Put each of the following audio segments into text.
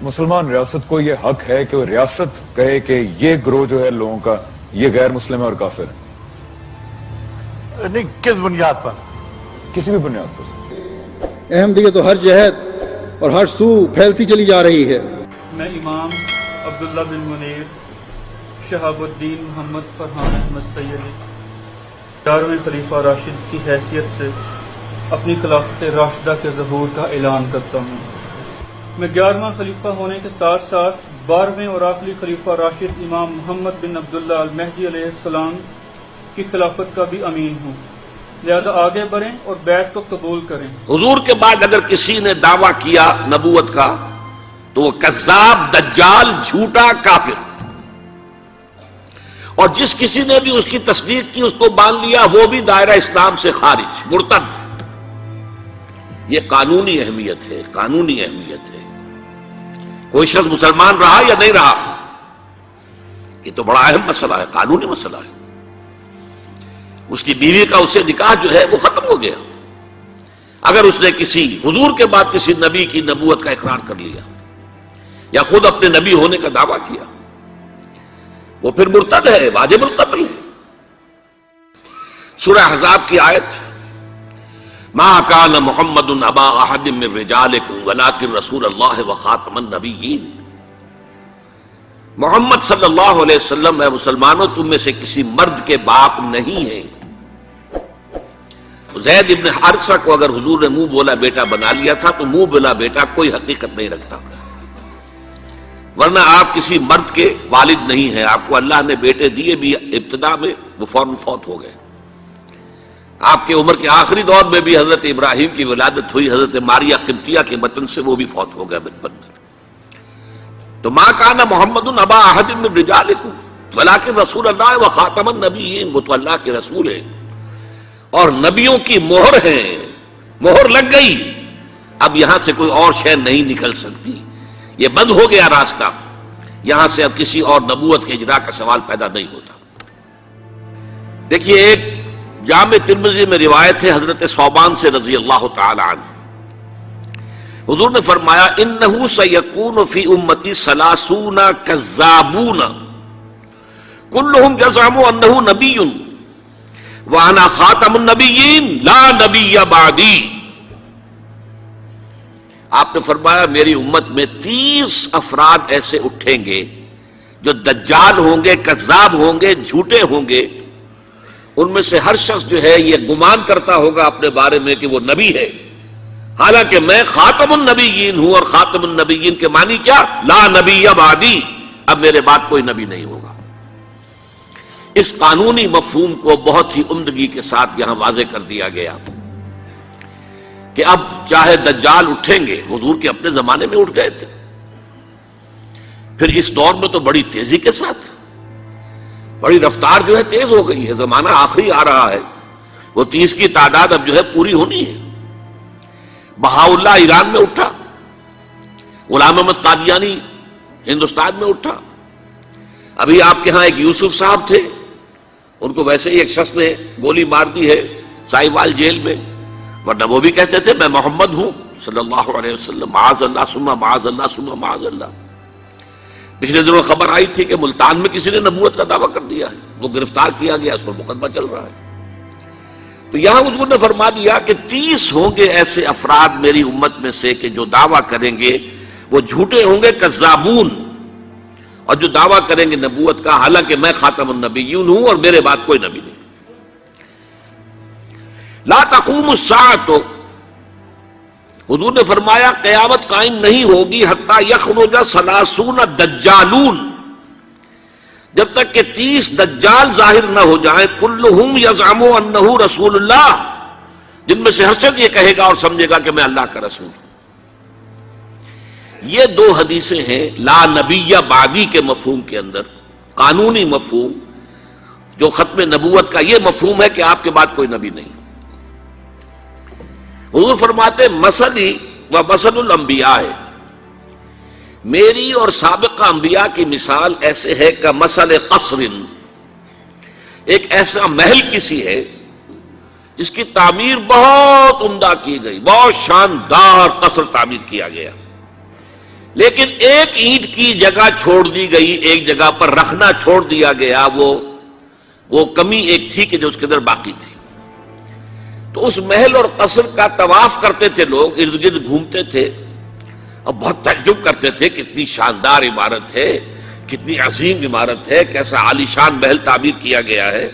مسلمان ریاست کو یہ حق ہے کہ وہ ریاست کہے کہ یہ گروہ جو ہے لوگوں کا یہ غیر مسلم ہے اور کافر ہے؟ نہیں، کس بنیاد پر؟ کسی بھی بنیاد پر۔ احمدیت تو ہر جہت اور ہر سو پھیلتی چلی جا رہی ہے۔ میں امام عبداللہ بن منیر شہاب الدین محمد فرحان احمد سیدی 11ویں خلیفہ راشد کی حیثیت سے اپنی خلافت راشدہ کے ظہور کا اعلان کرتا ہوں۔ میں 11واں خلیفہ ہونے کے ساتھ ساتھ 12ویں اور آخری خلیفہ راشد امام محمد بن عبداللہ المہدی علیہ السلام کی خلافت کا بھی امین ہوں، لہذا آگے بڑھیں اور بیعت کو قبول کریں۔ حضور کے بعد اگر کسی نے دعویٰ کیا نبوت کا تو وہ کذاب، دجال، جھوٹا، کافر، اور جس کسی نے بھی اس کی تصدیق کی، اس کو مان لیا، وہ بھی دائرہ اسلام سے خارج، مرتد۔ یہ قانونی اہمیت ہے، قانونی اہمیت ہے۔ کوئی شخص مسلمان رہا یا نہیں رہا، یہ تو بڑا اہم مسئلہ ہے، قانونی مسئلہ ہے۔ اس کی بیوی کا اس سے نکاح جو ہے وہ ختم ہو گیا اگر اس نے کسی حضور کے بعد کسی نبی کی نبوت کا اقرار کر لیا یا خود اپنے نبی ہونے کا دعویٰ کیا، وہ پھر مرتد ہے، واجب القتل ہے۔ سورہ احزاب کی آیت ما کان محمد ابا احد من رجالکم ولکن رسول اللہ وخاتم النبیین۔ محمد صلی اللہ علیہ وسلم اے مسلمانوں تم میں سے کسی مرد کے باپ نہیں ہیں۔ زید ابن حارثہ کو اگر حضور نے منہ بولا بیٹا بنا لیا تھا تو منہ بولا بیٹا کوئی حقیقت نہیں رکھتا، ورنہ آپ کسی مرد کے والد نہیں ہیں۔ آپ کو اللہ نے بیٹے دیے بھی ابتدا میں، وہ فوراً فوت ہو گئے۔ آپ کے عمر کے آخری دور میں بھی حضرت ابراہیم کی ولادت ہوئی، حضرت ماریہ قبطیہ کے بطن سے، وہ بھی فوت ہو گیا بچپن میں۔ تو ما کان محمد ابا احد من رجالکم ولکن رسول اللہ وخاتم النبیین، وہ تو اللہ کے رسول ہیں اور نبیوں کی مہر ہیں، مہر لگ گئی، اب یہاں سے کوئی اور شے نہیں نکل سکتی، یہ بند ہو گیا راستہ، یہاں سے اب کسی اور نبوت کے اجرا کا سوال پیدا نہیں ہوتا۔ دیکھیے ایک جامع ترمذی میں روایت ہے حضرت ثوبان سے رضی اللہ تعالی عنہ، حضور نے فرمایا انہ سیکون فی امتی 30 کذابون کلہم یزعم انہ نبی وانا خاتم النبیین لا نبی بعدی۔ آپ نے فرمایا میری امت میں 30 افراد ایسے اٹھیں گے جو دجال ہوں گے، کذاب ہوں گے، جھوٹے ہوں گے۔ ان میں سے ہر شخص جو ہے یہ گمان کرتا ہوگا اپنے بارے میں کہ وہ نبی ہے، حالانکہ میں خاتم النبیین ہوں، اور خاتم النبیین کے معنی کیا؟ لا نبی بعدی، اب میرے بعد کوئی نبی نہیں ہوگا۔ اس قانونی مفہوم کو بہت ہی عمدگی کے ساتھ یہاں واضح کر دیا گیا کہ اب چاہے دجال اٹھیں گے، حضور کے اپنے زمانے میں اٹھ گئے تھے، پھر اس دور میں تو بڑی تیزی کے ساتھ، بڑی رفتار جو ہے تیز ہو گئی ہے، زمانہ آخری آ رہا ہے، وہ 30 کی تعداد اب جو ہے پوری ہونی ہے۔ بہاءاللہ ایران میں اٹھا، غلام احمد قادیانی ہندوستان میں اٹھا، ابھی آپ کے ہاں ایک یوسف صاحب تھے، ان کو ویسے ہی ایک شخص نے گولی مار دی ہے سائیوال جیل میں، ورنہ وہ بھی کہتے تھے میں محمد ہوں صلی اللہ علیہ وسلم، معاذ اللہ ثم معاذ اللہ ثم معاذ اللہ۔ پچھلے دنوں خبر آئی تھی کہ ملتان میں کسی نے نبوت کا دعویٰ کر دیا ہے، وہ گرفتار کیا گیا، اس پر مقدمہ چل رہا ہے۔ تو یہاں حضور نے فرما دیا کہ 30 ہوں گے ایسے افراد میری امت میں سے کہ جو دعویٰ کریں گے، وہ جھوٹے ہوں گے، کذابون، اور جو دعویٰ کریں گے نبوت کا، حالانکہ میں خاتم النبیین ہوں اور میرے بعد کوئی نبی نہیں۔ لا تقوم الساعۃ، حضور نے فرمایا قیامت قائم نہیں ہوگی حتی یخرج 30 دجالون، جب تک کہ 30 دجال ظاہر نہ ہو جائیں، کلہم یزعم انہ رسول اللہ، جن میں سے ہر شخص یہ کہے گا اور سمجھے گا کہ میں اللہ کا رسول ہوں۔ یہ 2 حدیثیں ہیں لا نبی بعدی کے مفہوم کے اندر، قانونی مفہوم، جو ختم نبوت کا یہ مفہوم ہے کہ آپ کے بعد کوئی نبی نہیں۔ حضور فرماتے مثلی و مثل الانبیاء ہے، میری اور سابقہ انبیاء کی مثال ایسے ہے کہ مثل قصر، ایک ایسا محل کسی ہے جس کی تعمیر بہت عمدہ کی گئی، بہت شاندار قصر تعمیر کیا گیا، لیکن ایک اینٹ کی جگہ چھوڑ دی گئی، ایک جگہ پر رکھنا چھوڑ دیا گیا، وہ کمی ایک تھی کہ جو اس کے اندر باقی تھی۔ تو اس محل اور قصر کا طواف کرتے تھے لوگ، ارد گرد گھومتے تھے اور بہت تعجب کرتے تھے، کتنی شاندار عمارت ہے، کتنی عظیم عمارت ہے، کیسا عالیشان محل تعمیر کیا گیا ہے۔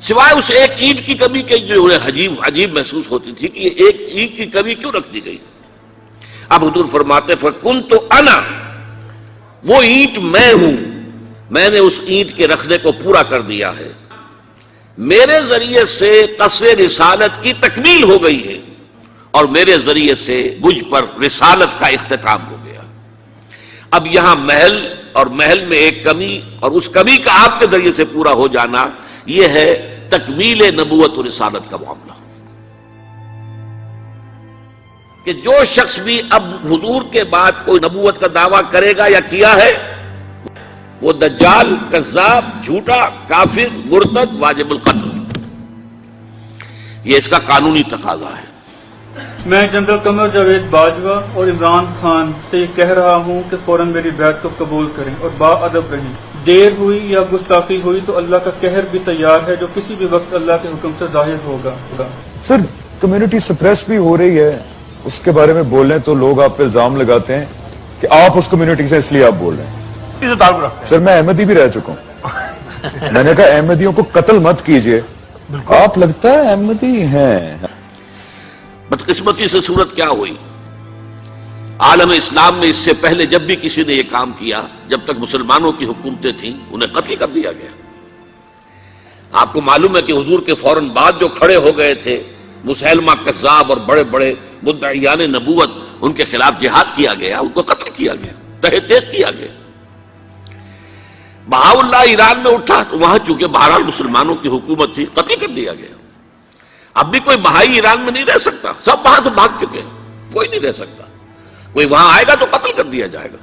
سوائے اس ایک اینٹ کی کمی کے جو انہیں عجیب محسوس ہوتی تھی کہ یہ ایک اینٹ کی کمی کیوں رکھ دی گئی۔ اب حضور فرماتے فَكُنْتُ أَنَا، وہ اینٹ میں ہوں، میں نے اس اینٹ کے رکھنے کو پورا کر دیا ہے، میرے ذریعے سے قصر رسالت کی تکمیل ہو گئی ہے، اور میرے ذریعے سے مجھ پر رسالت کا اختتام ہو گیا۔ اب یہاں محل اور محل میں ایک کمی اور اس کمی کا آپ کے ذریعے سے پورا ہو جانا، یہ ہے تکمیل نبوت و رسالت کا معاملہ، کہ جو شخص بھی اب حضور کے بعد کوئی نبوت کا دعویٰ کرے گا یا کیا ہے، وہ دجال، کذاب، جھوٹا، کافر، مرتد، واجب القتل، یہ اس کا قانونی تقاضا ہے۔ میں جنرل قمر جاوید باجوہ اور عمران خان سے یہ کہہ رہا ہوں کہ فوراً میری بیعت کو قبول کریں اور باادب رہیں۔ دیر ہوئی یا گستاخی ہوئی تو اللہ کا قہر بھی تیار ہے، جو کسی بھی وقت اللہ کے حکم سے ظاہر ہوگا۔ سر کمیونٹی سپریس بھی ہو رہی ہے، اس کے بارے میں بول رہے ہیں تو لوگ آپ پہ الزام لگاتے ہیں کہ آپ اس کمیونٹی سے اس لیے آپ بول رہے ہیں۔ سر میں احمدی بھی رہ چکا ہوں، میں نے کہا احمدیوں کو قتل مت کیجئے، آپ لگتا ہے احمدی ہیں۔ بدقسمتی سے صورت کیا ہوئی، عالم اسلام میں اس سے پہلے جب بھی کسی نے یہ کام کیا، جب تک مسلمانوں کی حکومتیں تھیں، انہیں قتل کر دیا گیا۔ آپ کو معلوم ہے کہ حضور کے فوراً بعد جو کھڑے ہو گئے تھے مسیلمہ کذاب اور بڑے بڑے مدعیان نبوت، ان کے خلاف جہاد کیا گیا، ان کو قتل کیا گیا، تہہ تیغ کیا گیا۔ بہاءاللہ ایران میں اٹھا تو وہاں چونکہ بہرحال مسلمانوں کی حکومت تھی، قتل کر دیا گیا۔ اب بھی کوئی بہائی ایران میں نہیں رہ سکتا، سب وہاں سے بھاگ چکے ہیں، کوئی نہیں رہ سکتا، کوئی وہاں آئے گا تو قتل کر دیا جائے گا۔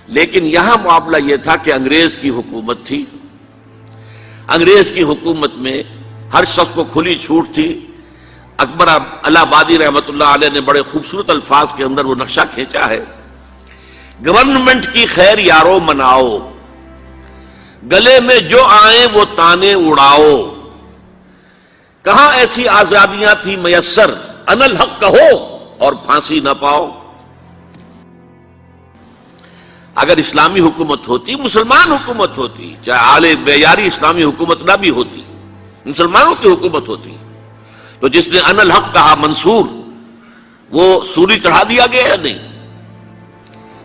لیکن یہاں معاملہ یہ تھا کہ انگریز کی حکومت تھی، انگریز کی حکومت میں ہر شخص کو کھلی چھوٹ تھی۔ اکبر الہ آبادی رحمت اللہ علیہ نے بڑے خوبصورت الفاظ کے اندر وہ نقشہ کھینچا ہے، گورنمنٹ کی خیر یارو مناؤ، گلے میں جو آئیں وہ تانے اڑاؤ، کہاں ایسی آزادیاں تھی میسر، انا الحق کہو اور پھانسی نہ پاؤ۔ اگر اسلامی حکومت ہوتی، مسلمان حکومت ہوتی، چاہے اعلی معیاری اسلامی حکومت نہ بھی ہوتی، مسلمانوں کی حکومت ہوتی، تو جس نے انا الحق کہا منصور، وہ سولی چڑھا دیا گیا یا نہیں؟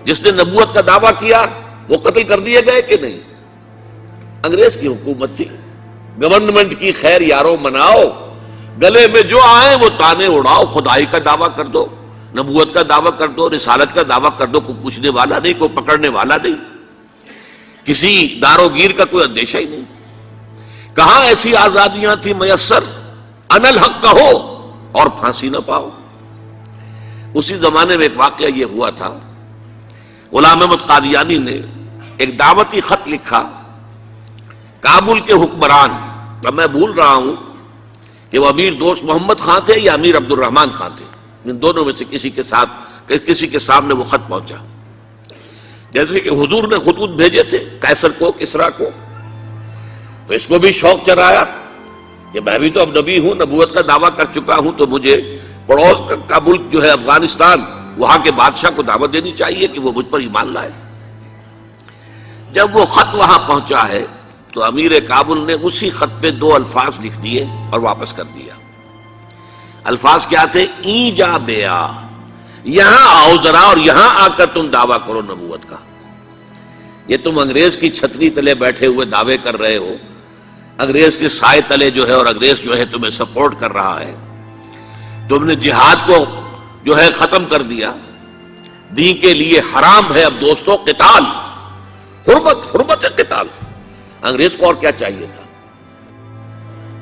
جس نے نبوت کا دعویٰ کیا وہ قتل کر دیے گئے کہ نہیں؟ انگریز کی حکومت تھی، گورنمنٹ کی خیر یارو مناؤ، گلے میں جو آئیں وہ تانے اڑاؤ، خدائی کا دعویٰ کر دو، نبوت کا دعویٰ کر دو، رسالت کا دعویٰ کر دو، کوئی پوچھنے والا نہیں، کوئی پکڑنے والا نہیں، کسی دارو گیر کا کوئی اندیشہ ہی نہیں۔ کہاں ایسی آزادیاں تھی میسر، انا الحق کہو اور پھانسی نہ پاؤ۔ اسی زمانے میں ایک واقعہ یہ ہوا تھا، غلام احمد قادیانی نے ایک دعوتی خط لکھا کابل کے حکمران، اب میں بھول رہا ہوں کہ وہ امیر دوست محمد خان تھے یا امیر عبد الرحمن خان تھے، ان دونوں میں سے کسی کے سامنے وہ خط پہنچا۔ جیسے کہ حضور نے خطوط بھیجے تھے قیصر کو، کسریٰ کو، تو اس کو بھی شوق چرایا کہ میں بھی تو اب نبی ہوں، نبوت کا دعویٰ کر چکا ہوں، تو مجھے پڑوس کا ملک جو ہے افغانستان، وہاں کے بادشاہ کو دعوت دینی چاہیے کہ وہ مجھ پر ایمان لائے۔ جب وہ خط وہاں پہنچا ہے تو امیر کابل نے اسی خط پہ 2 الفاظ لکھ دیے اور واپس کر دیا۔ الفاظ کیا تھے؟ این جا بیا، یہاں آؤ ذرا اور یہاں آ کر تم دعویٰ کرو نبوت کا۔ یہ تم انگریز کی چھتری تلے بیٹھے ہوئے دعوے کر رہے ہو، انگریز کے سائے تلے جو ہے، اور انگریز جو ہے تمہیں سپورٹ کر رہا ہے، تم نے جہاد کو جو ہے ختم کر دیا، دین کے لیے حرام ہے اب دوستو قتال، حرمت قتال۔ انگریز کو اور کیا چاہیے تھا؟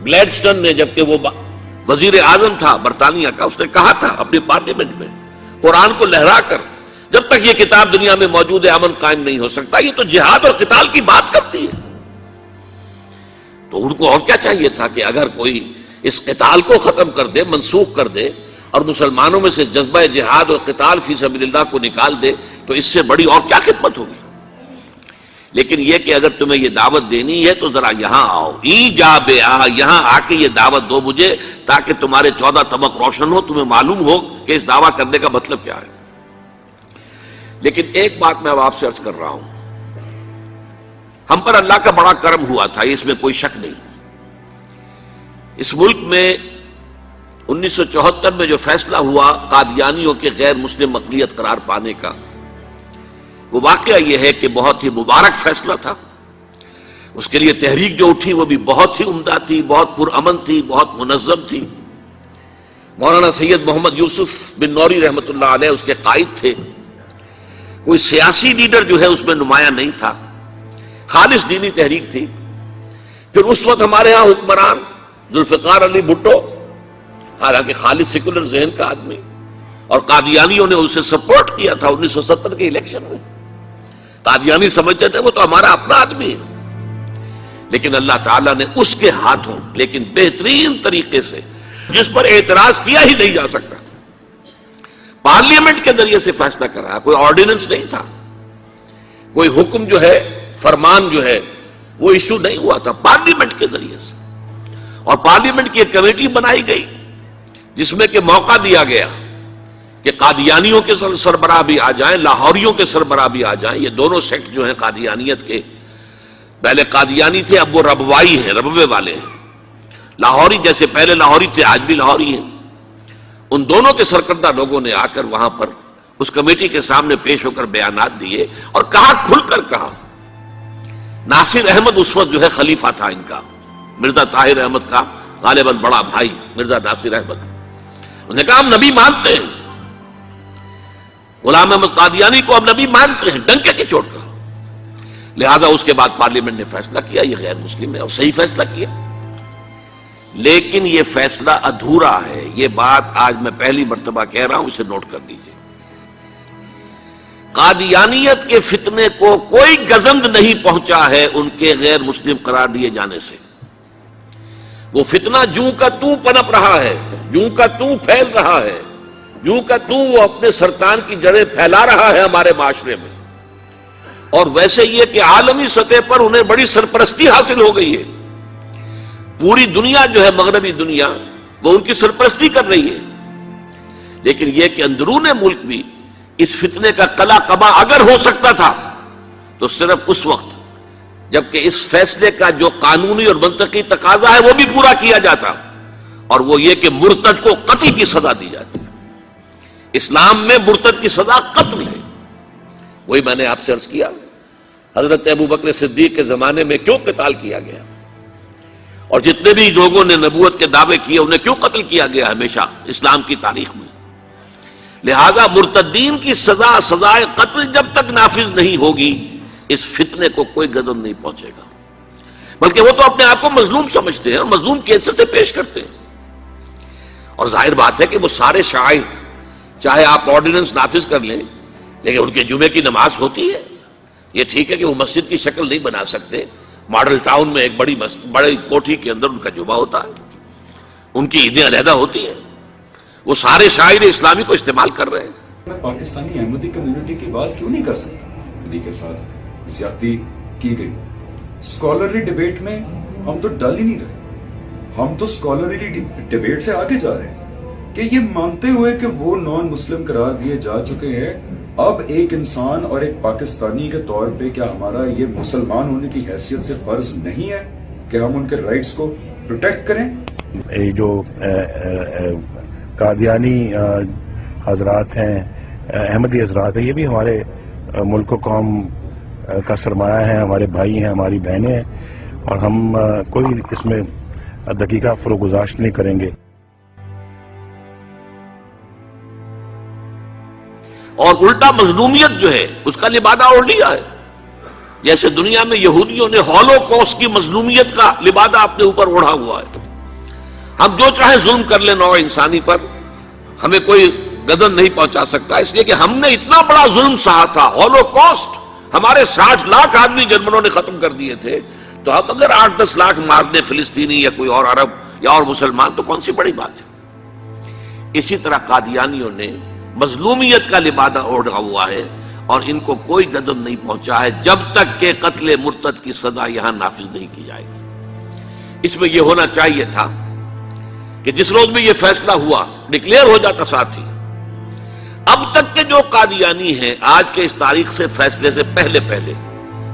گلیڈسٹن نے جبکہ وہ وزیر اعظم تھا برطانیہ کا، اس نے کہا تھا اپنی پارلیمنٹ میں قرآن کو لہرا کر، جب تک یہ کتاب دنیا میں موجود ہے امن قائم نہیں ہو سکتا۔ یہ تو جہاد اور قتال کی بات کرتی ہے، تو ان کو اور کیا چاہیے تھا کہ اگر کوئی اس قتال کو ختم کر دے، منسوخ کر دے، اور مسلمانوں میں سے جذبہ جہاد اور قتال فی سبیل اللہ کو نکال دے تو اس سے بڑی اور کیا خدمت ہوگی. لیکن یہ کہ اگر تمہیں یہ دعوت دینی ہے تو ذرا یہاں آؤ، یہاں آ کے یہ دعوت دو مجھے، تاکہ تمہارے 14 طبق روشن ہو، تمہیں معلوم ہو کہ اس دعویٰ کرنے کا مطلب کیا ہے. لیکن ایک بات میں اب آپ سے عرض کر رہا ہوں، ہم پر اللہ کا بڑا کرم ہوا تھا، اس میں کوئی شک نہیں. اس ملک میں 1974 میں جو فیصلہ ہوا قادیانیوں کے غیر مسلم اقلیت قرار پانے کا، وہ واقعہ یہ ہے کہ بہت ہی مبارک فیصلہ تھا. اس کے لیے تحریک جو اٹھی وہ بھی بہت ہی عمدہ تھی، بہت پرامن تھی، بہت منظم تھی. مولانا سید محمد یوسف بن نوری رحمۃ اللہ علیہ اس کے قائد تھے. کوئی سیاسی لیڈر جو ہے اس میں نمایاں نہیں تھا، خالص دینی تحریک تھی. پھر اس وقت ہمارے ہاں حکمران ذوالفقار علی بھٹو، حالانکہ خالص سیکولر ذہن کا آدمی، اور قادیانیوں نے اسے سپورٹ کیا تھا 1970 کے الیکشن میں. قادیانی سمجھتے تھے وہ تو ہمارا اپنا آدمی ہے. لیکن اللہ تعالیٰ نے اس کے ہاتھوں لیکن بہترین طریقے سے، جس پر اعتراض کیا ہی نہیں جا سکتا، پارلیمنٹ کے ذریعے سے فیصلہ کرایا. کوئی آرڈیننس نہیں تھا، کوئی حکم جو ہے، فرمان جو ہے وہ ایشو نہیں ہوا تھا، پارلیمنٹ کے ذریعے سے. اور پارلیمنٹ کی ایک کمیٹی بنائی گئی جس میں کہ موقع دیا گیا کہ قادیانیوں کے سربراہ بھی آ جائیں، لاہوریوں کے سربراہ بھی آ جائیں. یہ دونوں سیکٹ جو ہیں قادیانیت کے، پہلے قادیانی تھے، اب وہ ربوائی ہیں، ربوے والے ہیں. لاہوری جیسے پہلے لاہوری تھے، آج بھی لاہوری ہیں. ان دونوں کے سرکردہ لوگوں نے آ کر وہاں پر اس کمیٹی کے سامنے پیش ہو کر بیانات دیے اور کہا، کھل کر کہا. ناصر احمد اس وقت جو ہے خلیفہ تھا ان کا، مرزا طاہر احمد کا غالباً بڑا بھائی مرزا ناصر احمد. انہوں نے کہا ہم نبی مانتے ہیں، غلام احمد قادیانی کو ہم نبی مانتے ہیں، ڈنکے کی چوٹ کہا. لہذا اس کے بعد پارلیمنٹ نے فیصلہ کیا یہ غیر مسلم ہے، اور صحیح فیصلہ کیا. لیکن یہ فیصلہ ادھورا ہے. یہ بات آج میں پہلی مرتبہ کہہ رہا ہوں، اسے نوٹ کر لیجیے. قادیانیت کے فتنے کو کوئی گزند نہیں پہنچا ہے ان کے غیر مسلم قرار دیے جانے سے. وہ فتنہ جوں کا توں پنپ رہا ہے، جوں کا توں پھیل رہا ہے، جوں کا توں وہ اپنے سرطان کی جڑیں پھیلا رہا ہے ہمارے معاشرے میں. اور ویسے یہ کہ عالمی سطح پر انہیں بڑی سرپرستی حاصل ہو گئی ہے. پوری دنیا جو ہے، مغربی دنیا، وہ ان کی سرپرستی کر رہی ہے. لیکن یہ کہ اندرون ملک بھی اس فتنے کا قلع قبا اگر ہو سکتا تھا تو صرف اس وقت جبکہ اس فیصلے کا جو قانونی اور منطقی تقاضا ہے وہ بھی پورا کیا جاتا، اور وہ یہ کہ مرتد کو قتل کی سزا دی جاتی ہے. اسلام میں مرتد کی سزا قتل ہے. وہی میں نے آپ سے عرض کیا، حضرت ابوبکر صدیق کے زمانے میں کیوں قتال کیا گیا، اور جتنے بھی لوگوں نے نبوت کے دعوے کیے انہیں کیوں قتل کیا گیا ہمیشہ اسلام کی تاریخ میں. لہذا مرتدین کی سزا، سزائے قتل جب تک نافذ نہیں ہوگی، اس فتنے کو کوئی گزند نہیں پہنچے گا. بلکہ وہ تو اپنے آپ کو مظلوم سمجھتے ہیں، مظلوم کیسے سے پیش کرتے ہیں. اور ظاہر بات ہے کہ وہ سارے شاعر، چاہے آپ آرڈیننس نافذ کر لیں، لیکن ان کے جمعے کی نماز ہوتی ہے. یہ ٹھیک ہے کہ وہ مسجد کی شکل نہیں بنا سکتے، ماڈل ٹاؤن میں ایک بڑی کوٹھی کے اندر ان کا جمعہ ہوتا ہے، ان کی عیدیں علیحدہ ہوتی ہیں. وہ سارے شاعر اسلامی کو استعمال کر رہے ہیں. میں پاکستانی احمدی کمیونٹی کی بات کیوں نہیں کر سکتا؟ احمدی کے ساتھ زیادتی کی گئی. اسکالرلی ڈیبیٹ میں ہم تو ڈل ہی نہیں رہے، ہم تو اسکالرلی ڈیبیٹ سے آگے جا رہے ہیں کہ یہ مانتے ہوئے کہ وہ نان مسلم قرار دیے جا چکے ہیں، اب ایک انسان اور ایک پاکستانی کے طور پہ کیا ہمارا یہ مسلمان ہونے کی حیثیت سے فرض نہیں ہے کہ ہم ان کے رائٹس کو پروٹیکٹ کریں؟ جو قادیانی حضرات ہیں، احمدی حضرات ہیں، یہ بھی ہمارے ملک و قوم کا سرمایہ ہیں، ہمارے بھائی ہیں، ہماری بہنیں ہیں، اور ہم کوئی اس میں دقیقہ فروگزاشت نہیں کریں گے. اور الٹا مظلومیت جو ہے اس کا لبادہ اوڑھ لیا ہے. جیسے دنیا میں یہودیوں نے ہولوکوسٹ کی مظلومیت کا لبادہ اپنے اوپر اوڑھا ہوا ہے. ہم جو چاہے ظلم کر لیں نوع انسانی پر، ہمیں کوئی گزند نہیں پہنچا سکتا، اس لیے کہ ہم نے اتنا بڑا ظلم سہا تھا. ہولوکوسٹ ہمارے 60 لاکھ آدمی جرمنوں نے ختم کر دیے تھے، تو ہم اگر 8-10 لاکھ مار دیں فلسطینی یا کوئی اور عرب یا اور مسلمان تو کون سی بڑی بات ہے. اسی طرح قادیانیوں نے مظلومیت کا لبادہ اوڑھا ہوا ہے اور ان کو کوئی غضب نہیں پہنچا ہے جب تک کہ قتل مرتد کی سزا یہاں نافذ نہیں کی جائے گی۔ اس میں یہ ہونا چاہیے تھا کہ جس روز میں یہ فیصلہ ہوا ڈکلیئر ہو جاتا ساتھ ہی، اب تک کے جو قادیانی ہیں آج کے اس تاریخ سے فیصلے سے پہلے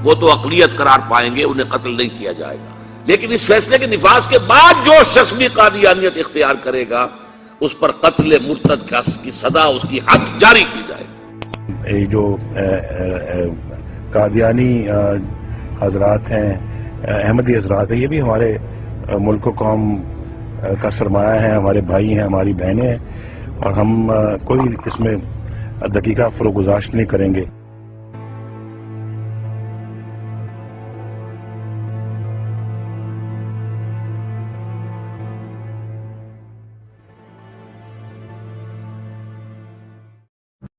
وہ تو اقلیت قرار پائیں گے، انہیں قتل نہیں کیا جائے گا، لیکن اس فیصلے کے نفاذ کے بعد جو شخص بھی قادیانیت اختیار کرے گا اس پر قتل مرتد کی سزا، اس کی حد جاری کی جائے گی۔ یہ جو قادیانی حضرات ہیں، احمدی حضرات ہیں، یہ بھی ہمارے ملک و قوم کا سرمایہ ہیں، ہمارے بھائی ہیں، ہماری بہنیں ہیں، اور ہم کوئی اس میں دقیقہ فروگزاشت نہیں کریں گے۔